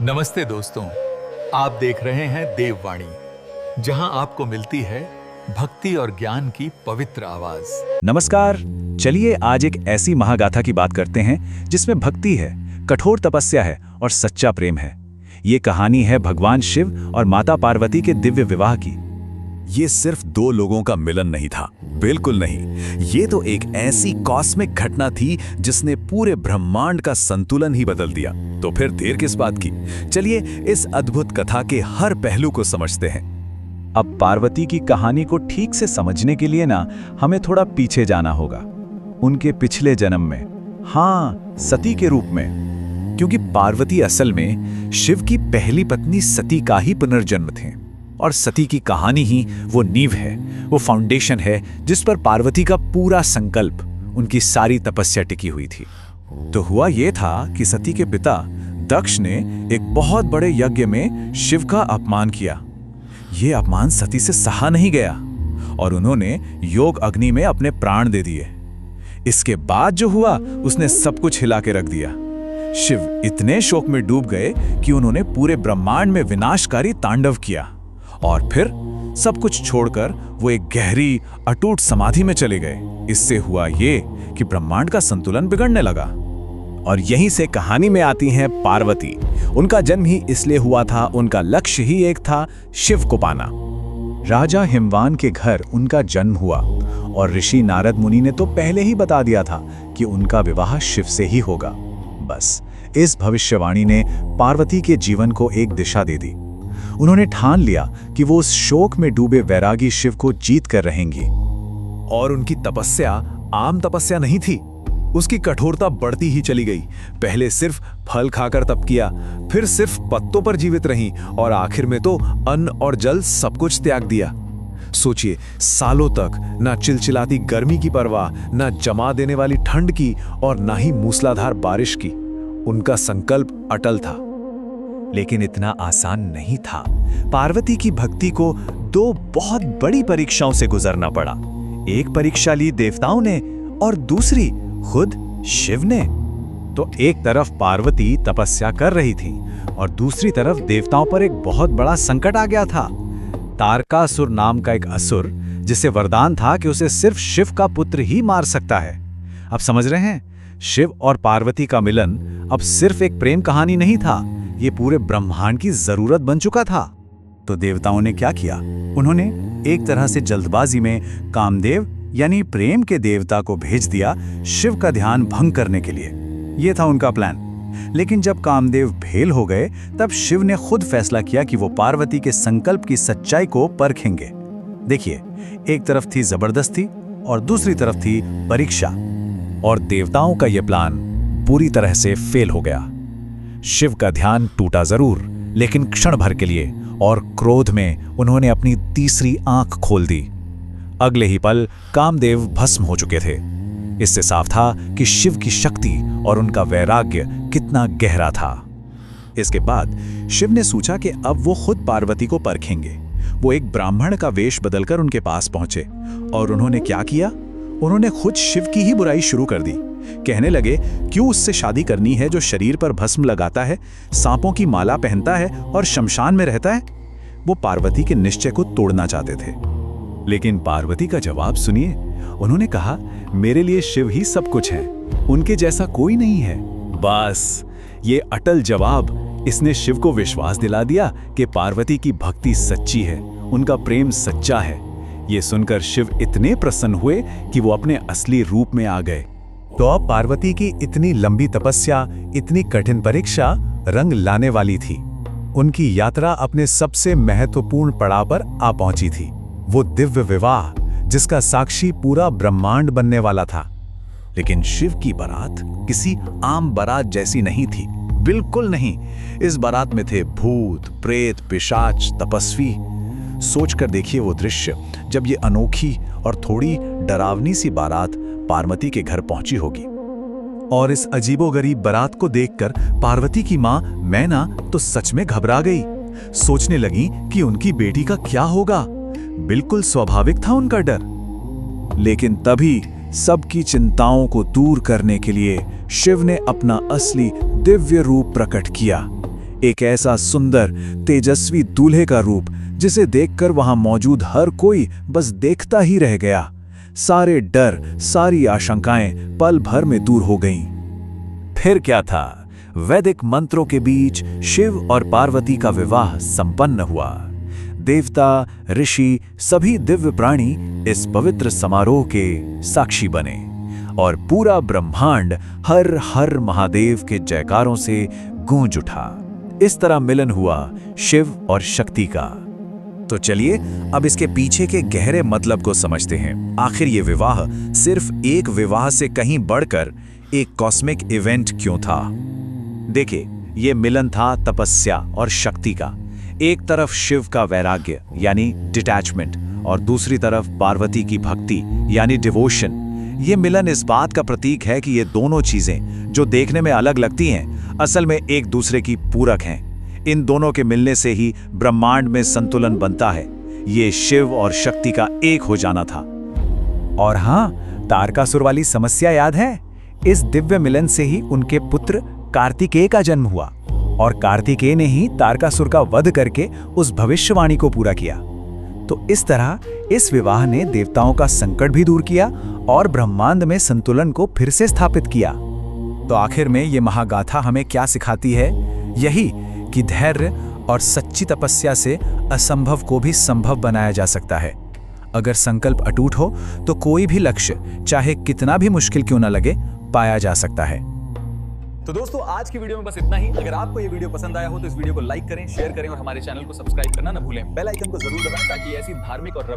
नमस्ते दोस्तों, आप देख रहे हैं देववाणी, जहां आपको मिलती है भक्ति और ज्ञान की पवित्र आवाज। नमस्कार। चलिए आज एक ऐसी महागाथा की बात करते हैं जिसमें भक्ति है, कठोर तपस्या है और सच्चा प्रेम है। ये कहानी है भगवान शिव और माता पार्वती के दिव्य विवाह की। ये सिर्फ दो लोगों का मिलन नहीं था, बिल्कुल नहीं। ये तो एक ऐसी कॉस्मिक घटना थी जिसने पूरे ब्रह्मांड का संतुलन ही बदल दिया। तो फिर देर किस बात की, चलिए इस अद्भुत कथा के हर पहलू को समझते हैं। अब पार्वती की कहानी को ठीक से समझने के लिए ना हमें थोड़ा पीछे जाना होगा, उनके पिछले जन्म में, हाँ, सती के रूप में। क्योंकि पार्वती असल में शिव की पहली पत्नी सती का ही पुनर्जन्म थे और सती की कहानी ही वो नींव है, वो फाउंडेशन है जिस पर पार्वती का पूरा संकल्प, उनकी सारी तपस्या टिकी हुई थी। तो हुआ ये था कि सती के पिता दक्ष ने एक बहुत बड़े यज्ञ में शिव का अपमान किया। ये अपमान सती से सहा नहीं गया और उन्होंने योग अग्नि में अपने प्राण दे दिए। इसके बाद जो हुआ उसने सब कुछ हिला के रख दिया। शिव इतने शोक में डूब गए कि उन्होंने पूरे ब्रह्मांड में विनाशकारी तांडव किया और फिर सब कुछ छोड़कर वो एक गहरी अटूट समाधि में चले गए। इससे हुआ ये कि ब्रह्मांड का संतुलन बिगड़ने लगा। और यहीं से कहानी में आती हैं पार्वती। उनका जन्म ही इसलिए हुआ था, उनका लक्ष्य ही एक था, शिव को पाना। राजा हिमवान के घर उनका जन्म हुआ और ऋषि नारद मुनि ने तो पहले ही बता दिया था कि उनका विवाह शिव से ही होगा। बस इस भविष्यवाणी ने पार्वती के जीवन को एक दिशा दे दी। उन्होंने ठान लिया कि वो उस शोक में डूबे वैरागी शिव को जीत कर रहेंगी। और उनकी तपस्या आम तपस्या नहीं थी, उसकी कठोरता बढ़ती ही चली गई। पहले सिर्फ फल खाकर तप किया, फिर सिर्फ पत्तों पर जीवित रहीं और आखिर में तो अन्न और जल सब कुछ त्याग दिया। सोचिए, सालों तक ना चिलचिलाती गर्मी की परवाह, ना जमा देने वाली ठंड की और ना ही मूसलाधार बारिश की। उनका संकल्प अटल था। लेकिन इतना आसान नहीं था। पार्वती की भक्ति को दो बहुत बड़ी परीक्षाओं से गुजरना पड़ा। एक परीक्षा ली देवताओं ने और दूसरी खुद शिव ने। तो एक तरफ पार्वती तपस्या कर रही थी और दूसरी तरफ देवताओं पर एक बहुत बड़ा संकट आ गया था। तारकासुर नाम का एक असुर, जिसे वरदान था कि उसे सिर्फ शिव का पुत्र ही मार सकता है। अब समझ रहे हैं, शिव और पार्वती का मिलन अब सिर्फ एक प्रेम कहानी नहीं था, ये पूरे ब्रह्मांड की जरूरत बन चुका था। तो देवताओं ने क्या किया? उन्होंने एक तरह से जल्दबाजी में कामदेव यानी प्रेम के देवता को भेज दिया शिव का ध्यान भंग करने के लिए। यह था उनका प्लान। लेकिन जब कामदेव फेल हो गए तब शिव ने खुद फैसला किया कि वो पार्वती के संकल्प की सच्चाई को परखेंगे। देखिए, एक तरफ थी जबरदस्ती और दूसरी तरफ थी परीक्षा। और देवताओं का यह प्लान पूरी तरह से फेल हो गया। शिव का ध्यान टूटा जरूर, लेकिन क्षण भर के लिए, और क्रोध में उन्होंने अपनी तीसरी आंख खोल दी। अगले ही पल कामदेव भस्म हो चुके थे। इससे साफ था कि शिव की शक्ति और उनका वैराग्य कितना गहरा था। इसके बाद शिव ने सोचा कि अब वो खुद पार्वती को परखेंगे। वो एक ब्राह्मण का वेश बदलकर उनके पास पहुंचे और उन्होंने क्या किया? उन्होंने खुद शिव की ही बुराई शुरू कर दी। कहने लगे, क्यों उससे शादी करनी है जो शरीर पर भस्म लगाता है, सांपों की माला पहनता है और शमशान में रहता है? वो पार्वती के निश्चय को तोड़ना चाहते थे। लेकिन पार्वती का जवाब सुनिए। उन्होंने कहा, मेरे लिए शिव ही सब कुछ है, उनके जैसा कोई नहीं है। बस ये अटल जवाब, इसने शिव को विश्वास दिला दिया कि पार्वती की भक्ति सच्ची है, उनका प्रेम सच्चा है। ये सुनकर शिव इतने प्रसन्न हुए कि वो अपने असली रूप में आ गए। तो अब पार्वती की इतनी लंबी तपस्या, इतनी कठिन परीक्षा रंग लाने वाली थी। उनकी यात्रा अपने सबसे महत्वपूर्ण पड़ाव पर आ पहुंची थी, वो दिव्य विवाह जिसका साक्षी पूरा ब्रह्मांड बनने वाला था। लेकिन शिव की बारात किसी आम बारात जैसी नहीं थी, बिल्कुल नहीं। इस बारात में थे भूत, प्रेत, पिशाच, तपस्वी। सोचकर देखिए वो दृश्य, जब ये अनोखी और थोड़ी डरावनी सी बारात पार्वती के घर पहुंची होगी। और इस अजीबोगरीब बारात को देखकर पार्वती की मां मैना तो सच में घबरा गई। सोचने लगी कि उनकी बेटी का क्या होगा। बिल्कुल स्वाभाविक था उनका डर। लेकिन तभी सबकी चिंताओं को दूर करने के लिए शिव ने अपना असली दिव्य रूप प्रकट किया। एक ऐसा सुंदर तेजस्वी दूल्हे का रूप जिसे देखकर वहां मौजूद हर कोई बस देखता ही रह गया। सारे डर, सारी आशंकाएं पल भर में दूर हो गईं। फिर क्या था, वैदिक मंत्रों के बीच शिव और पार्वती का विवाह संपन्न हुआ। देवता, ऋषि, सभी दिव्य प्राणी इस पवित्र समारोह के साक्षी बने और पूरा ब्रह्मांड हर हर महादेव के जयकारों से गूंज उठा। इस तरह मिलन हुआ शिव और शक्ति का। तो चलिए अब इसके पीछे के गहरे मतलब को समझते हैं। आखिर ये विवाह सिर्फ एक विवाह से कहीं बढ़कर एक कॉस्मिक इवेंट क्यों था? देखिए, ये मिलन था तपस्या और शक्ति का। एक तरफ शिव का वैराग्य यानी डिटैचमेंट और दूसरी तरफ पार्वती की भक्ति यानी डिवोशन। ये मिलन इस बात का प्रतीक है कि ये दोनों चीजें जो देखने में अलग लगती हैं, असल में एक दूसरे की पूरक हैं। इन दोनों के मिलने से ही ब्रह्मांड में संतुलन बनता है। ये शिव और शक्ति का एक हो जाना था। और हाँ, तारकासुर वाली समस्या याद है? इस दिव्य मिलन से ही उनके पुत्र कार्तिकेय का जन्म हुआ और कार्तिकेय ने ही तारकासुर का वध करके उस भविष्यवाणी को पूरा किया। तो इस तरह इस विवाह ने देवताओं का संकट भी दूर किया और ब्रह्मांड में संतुलन को फिर से स्थापित किया। तो आखिर में ये महागाथा हमें क्या सिखाती है? यही कि धैर्य और सच्ची तपस्या से असंभव को भी संभव बनाया जा सकता है। अगर संकल्प अटूट हो तो कोई भी लक्ष्य, चाहे कितना भी मुश्किल क्यों न लगे, पाया जा सकता है। तो दोस्तों, आज की वीडियो में बस इतना ही। अगर आपको ये वीडियो पसंद आया हो तो इस वीडियो को लाइक करें, शेयर करें और हमारे चैनल को सब्सक्राइब करना न भूलें। बेल आइकन को जरूर दबाएं ताकि ऐसी धार्मिक और